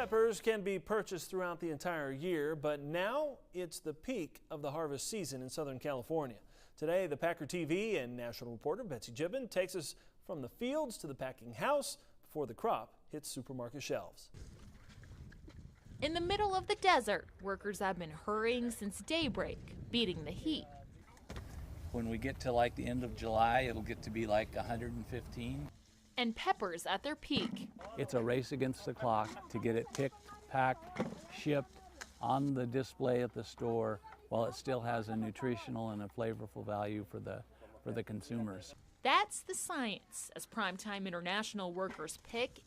peppers can be purchased throughout the entire year, but now it's the peak of the harvest season in Southern California. Today, the Packer TV and national reporter Betsy Gibbon takes us from the fields to the packing house before the crop hits supermarket shelves. In the middle of the desert, workers have been hurrying since daybreak, beating the heat. When we get to like the end of July, it'll get to be like 115. And peppers at their peak. It's a race against the clock to get it picked, packed, shipped on the display at the store while it still has a nutritional and a flavorful value for the consumers. That's the science as primetime international workers pick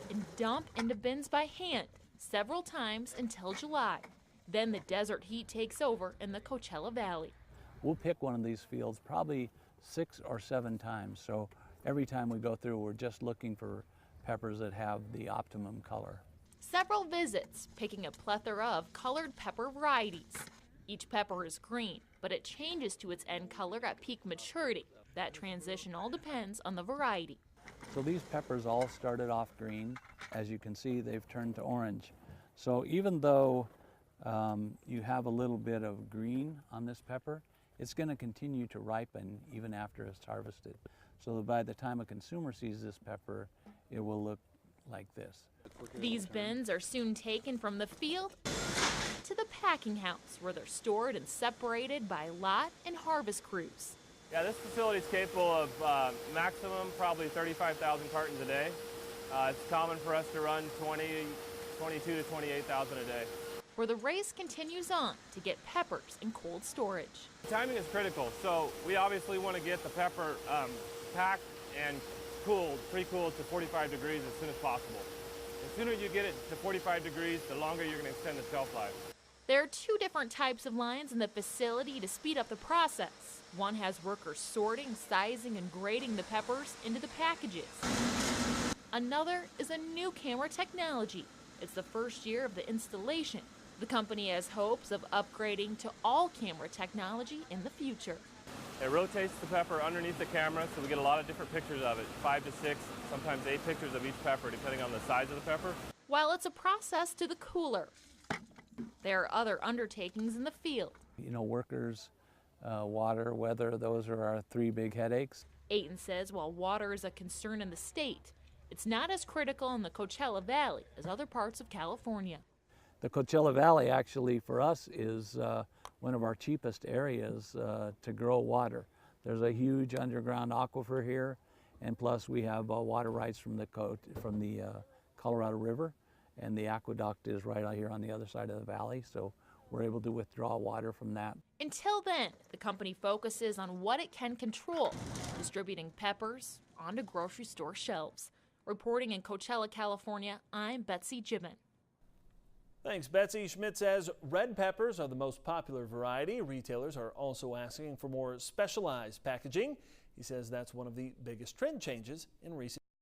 and dump into bins by hand several times until July. Then the desert heat takes over in the Coachella Valley. We'll pick one of these fields probably 6 or 7 times. So every time we go through, we're just looking for peppers that have the optimum color. Several visits, picking a plethora of colored pepper varieties. Each pepper is green, but it changes to its end color at peak maturity. That transition all depends on the variety. So these peppers all started off green. As you can see, they've turned to orange. So even though you have a little bit of green on this pepper, it's going to continue to ripen even after it's harvested. So by the time a consumer sees this pepper, it will look like this. These bins are soon taken from the field to the packing house, where they're stored and separated by lot and harvest crews. Yeah, this facility is capable of maximum probably 35,000 cartons a day. It's common for us to run 22 to 28,000 a day. Where the race continues on to get peppers in cold storage. Timing is critical, so we obviously want to get the pepper packed and cooled, pre-cooled to 45 degrees as soon as possible. The sooner you get it to 45 degrees, the longer you're going to extend the shelf life. There are 2 different types of lines in the facility to speed up the process. One has workers sorting, sizing, and grading the peppers into the packages. Another is a new camera technology. It's the first year of the installation. The company has hopes of upgrading to all camera technology in the future. It rotates the pepper underneath the camera, so we get a lot of different pictures of it. 5 to 6, sometimes 8 pictures of each pepper, depending on the size of the pepper. While it's a process to the cooler, there are other undertakings in the field. You know, workers, water, weather, those are our 3 big headaches. Aiton says while water is a concern in the state, it's not as critical in the Coachella Valley as other parts of California. The Coachella Valley actually for us is one of our cheapest areas to grow water. There's a huge underground aquifer here, and plus we have water rights from the Colorado River, and the aqueduct is right out here on the other side of the valley, so we're able to withdraw water from that. Until then, the company focuses on what it can control, distributing peppers onto grocery store shelves. Reporting in Coachella, California, I'm Betsy Gibbon. Thanks, Betsy. Schmidt says red peppers are the most popular variety. Retailers are also asking for more specialized packaging. He says that's one of the biggest trend changes in recent years.